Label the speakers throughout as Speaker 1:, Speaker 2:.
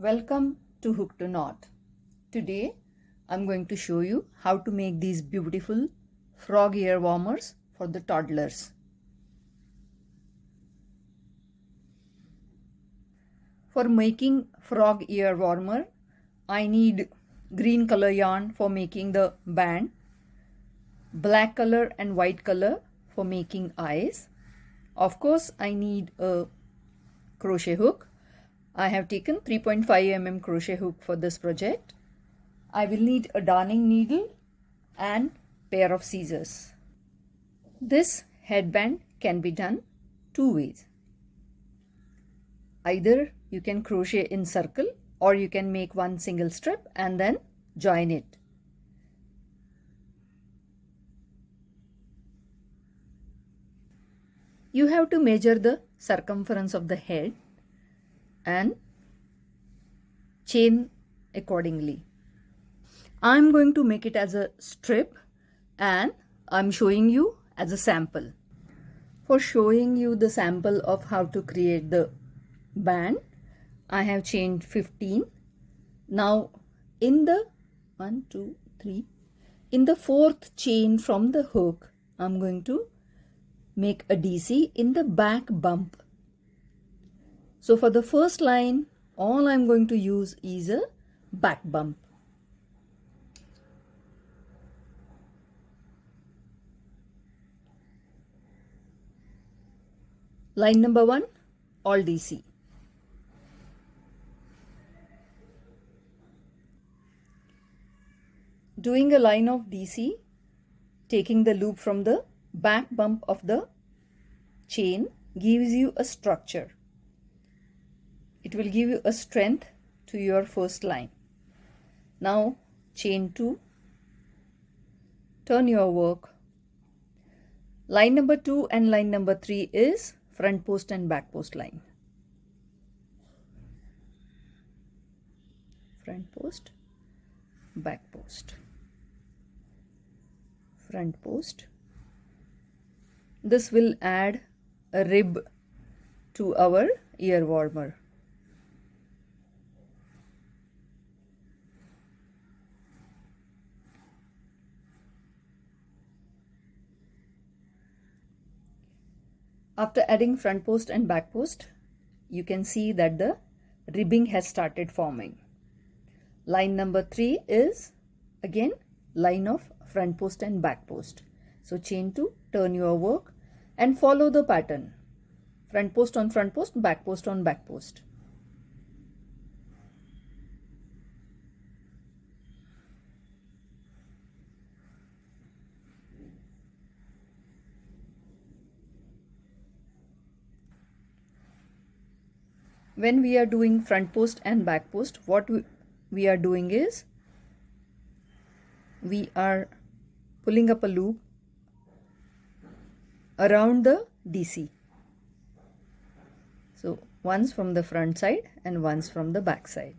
Speaker 1: Welcome to Hook to Knot. Today I'm going to show you how to make these beautiful frog ear warmers for the toddlers. For making frog ear warmer, I need green color yarn for making the band, black color and white color for making eyes. Of course, I need a crochet hook. I have taken 3.5 mm crochet hook for this project. I will need a darning needle and pair of scissors. This headband can be done two ways. Either you can crochet in circle or you can make one single strip and then join it. You have to measure the circumference of the head and chain accordingly. I'm going to make it as a strip and I'm showing you as a sample. For showing you the sample of how to create the band, I have chained 15. Now in the 1, 2, 3, in the fourth chain from the hook, I'm going to make a DC in the back bump. So for the first line, all I'm going to use is a back bump. Line number 1, all DC. Doing a line of DC, taking the loop from the back bump of the chain gives you a structure. It will give you a strength to your first line. Now chain 2, turn your work. Line number 2 and line number 3 is front post and back post line. Front post, back post, front post. This will add a rib to our ear warmer. After adding front post and back post, you can see that the ribbing has started forming. Line number 3 is again line of front post and back post. So chain 2, turn your work and follow the pattern. Front post on front post, back post on back post. When we are doing front post and back post, what we are doing is we are pulling up a loop around the DC. So once from the front side and once from the back side.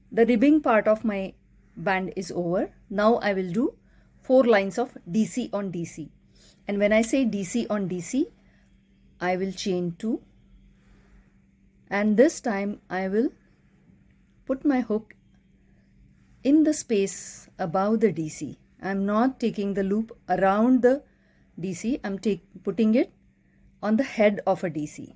Speaker 1: The ribbing part of my band is over. Now I will do 4 lines of DC on DC. And when I say DC on DC, I will chain 2. And this time I will put my hook in the space above the DC. I am not taking the loop around the DC. I am putting it on the head of a DC.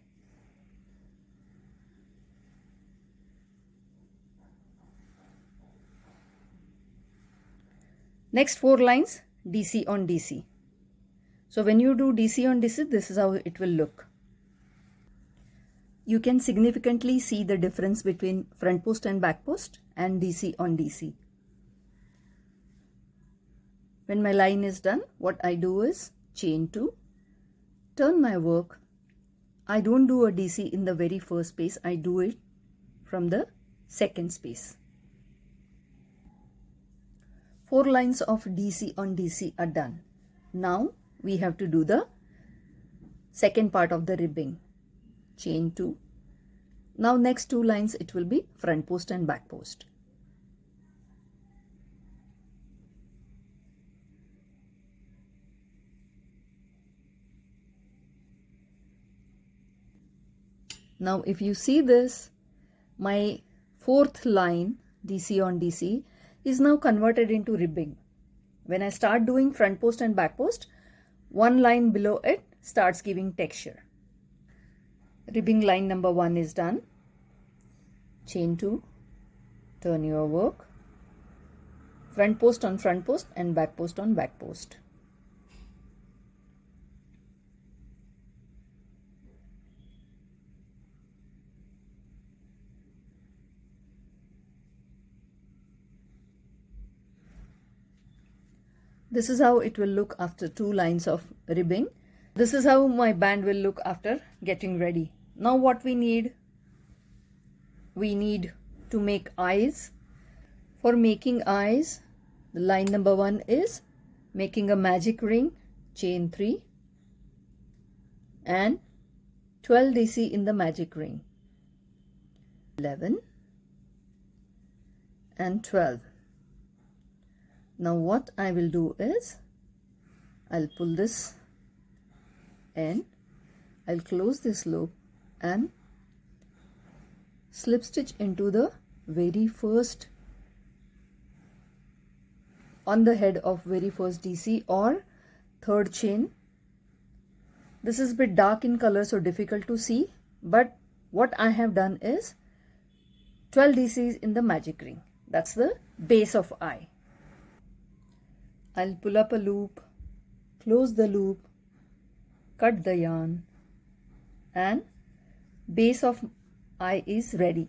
Speaker 1: Next 4 lines DC on DC. So when you do DC on DC, this is how it will look. You can significantly see the difference between front post and back post and DC on DC. When my line is done, what I do is chain 2, turn my work. I don't do a DC in the very first space. I do it from the second space. 4 lines of DC on DC are done. Now we have to do the second part of the ribbing. Chain 2. Now next 2 lines it will be front post and back post. Now if you see this, my 4th line DC on DC is now converted into ribbing. When I start doing front post and back post, 1 line below it starts giving texture. Ribbing line number 1 is done. Chain 2, turn your work, front post on front post and back post on back post. This is how it will look after 2 lines of ribbing. This is how my band will look after getting ready. Now what we need to make eyes. For making eyes, the line number 1 is making a magic ring, chain 3 and 12 DC in the magic ring. 11 and 12. Now what I will do is, I'll pull this end, I'll close this loop and slip stitch into the very first, on the head of very first DC or 3rd chain. This is a bit dark in color, so difficult to see, but what I have done is 12 DCs in the magic ring. That's the base of eye. I'll pull up a loop, close the loop, cut the yarn, and base of eye is ready.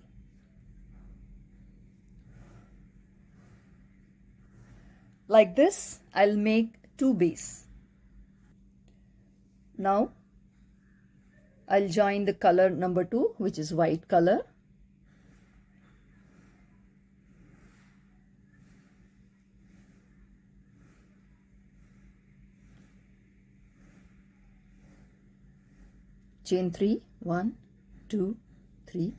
Speaker 1: Like this, I'll make 2 base. Now, I'll join the color number 2, which is white color. Chain 3, 1, 2, 3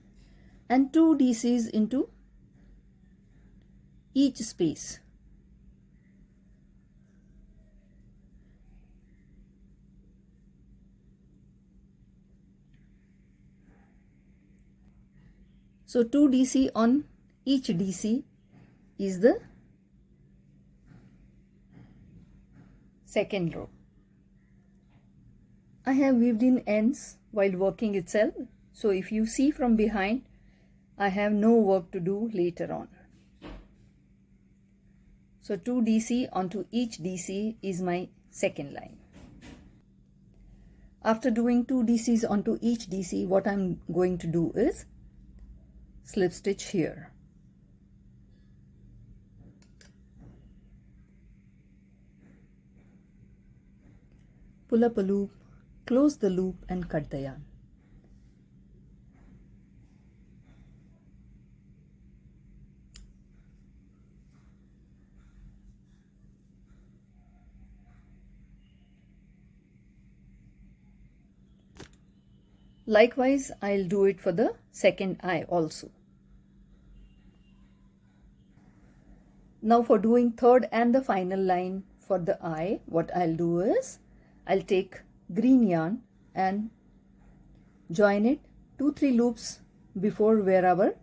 Speaker 1: and 2 DCs into each space. So 2 DC on each DC is the second row. I have weaved in ends while working itself, so if you see from behind, I have no work to do later on. So 2 DC onto each DC is my second line. After doing 2 DCs onto each DC, what I'm going to do is slip stitch here. Pull up a loop, close the loop and cut the yarn. Likewise, I'll do it for the second eye also. Now for doing third and the final line for the eye, what I'll do is, I'll take green yarn and join it 2-3 loops before where our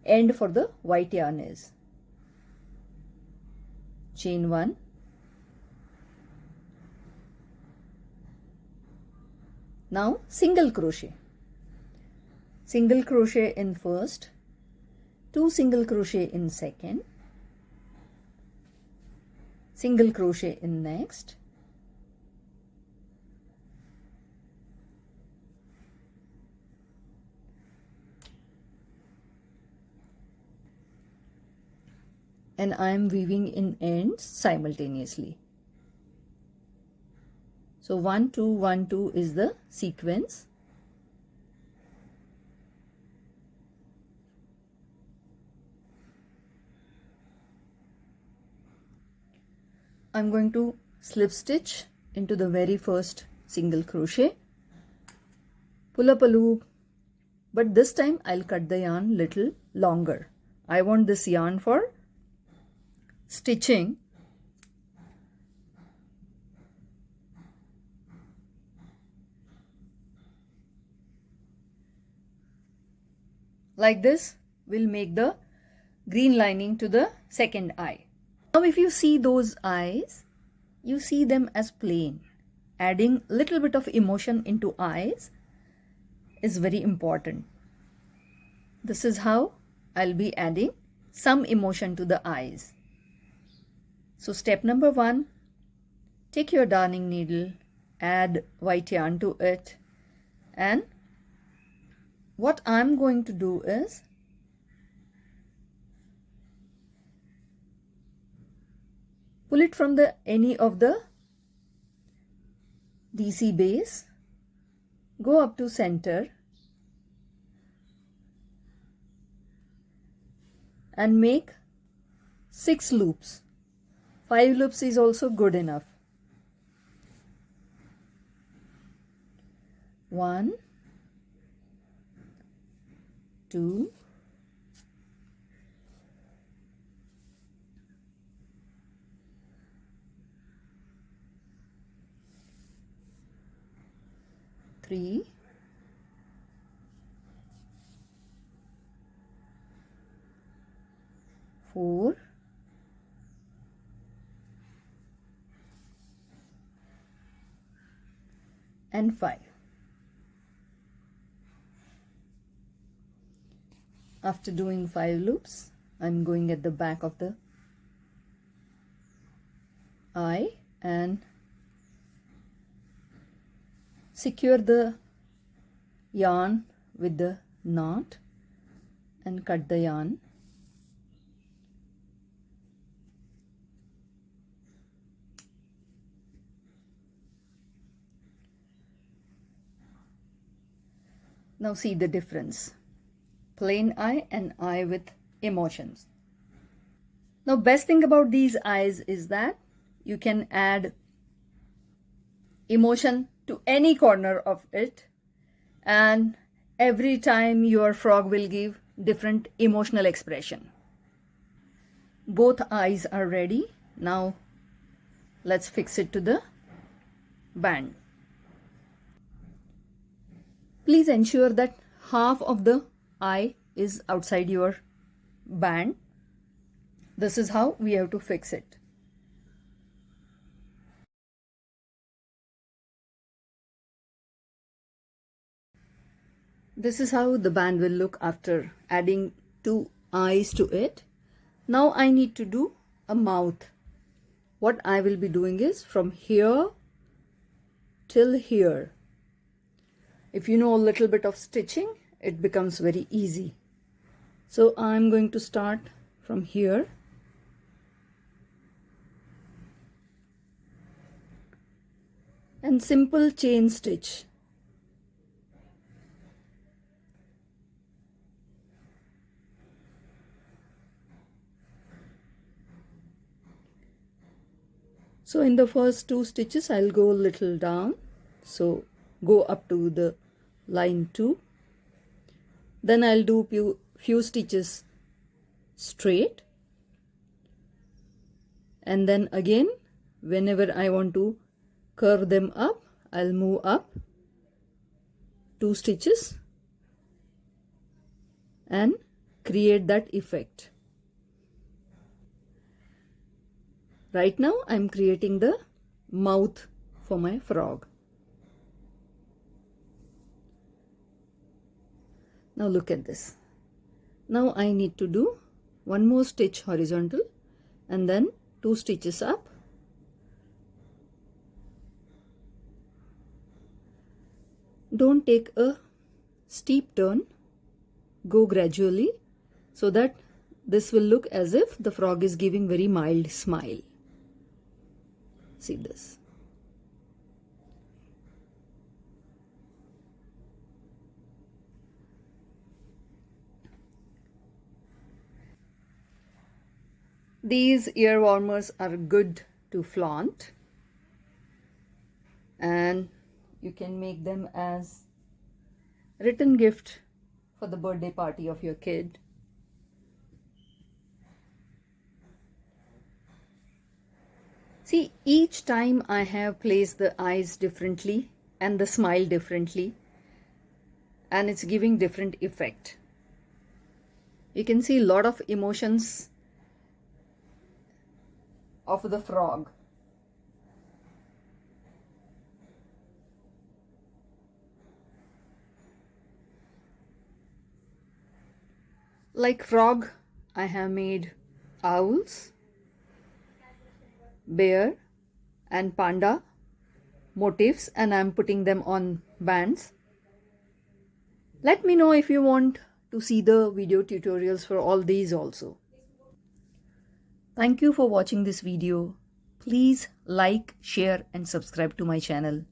Speaker 1: end for the white yarn is. Chain 1, now single crochet in first, 2 single crochet in second, single crochet in next, and I am weaving in ends simultaneously. So 1 2 1 2 is the sequence. I'm going to slip stitch into the very first single crochet, pull up a loop, but this time I'll cut the yarn little longer. I want this yarn for stitching. Like this, we'll make the green lining to the second eye. Now if you see those eyes, you see them as plain. Adding little bit of emotion into eyes is very important. This is how I'll be adding some emotion to the eyes. So step number 1, take your darning needle, add white yarn to it, and what I'm going to do is pull it from any of the DC base, go up to center and make 6 loops. 5 loops is also good enough. 1, 2, 3, 4, and 5. After doing 5 loops, I'm going at the back of the eye and secure the yarn with the knot and cut the yarn. Now see the difference. Plain eye and eye with emotions. Now best thing about these eyes is that you can add emotion to any corner of it, and every time your frog will give different emotional expression. Both eyes are ready. Now let's fix it to the band. Please ensure that half of the eye is outside your band. This is how we have to fix it. This is how the band will look after adding 2 eyes to it. Now I need to do a mouth. What I will be doing is from here till here. If you know a little bit of stitching, it becomes very easy. So I'm going to start from here and simple chain stitch. So in the first 2 stitches I'll go a little down, so go up to the line 2. Then I'll do few stitches straight, and then again whenever I want to curve them up, I'll move up 2 stitches and create that effect. Right now I'm creating the mouth for my frog. Now look at this. Now I need to do 1 more stitch horizontal and then 2 stitches up. Don't take a steep turn, go gradually so that this will look as if the frog is giving very mild smile. See this. These ear warmers are good to flaunt, and you can make them as written gift for the birthday party of your kid. See, each time I have placed the eyes differently and the smile differently, and it's giving different effect. You can see a lot of emotions of the frog. Like frog, I have made owls, bear and panda motifs, and I'm putting them on bands. Let me know if you want to see the video tutorials for all these also. Thank you for watching this video. Please like, share and subscribe to my channel.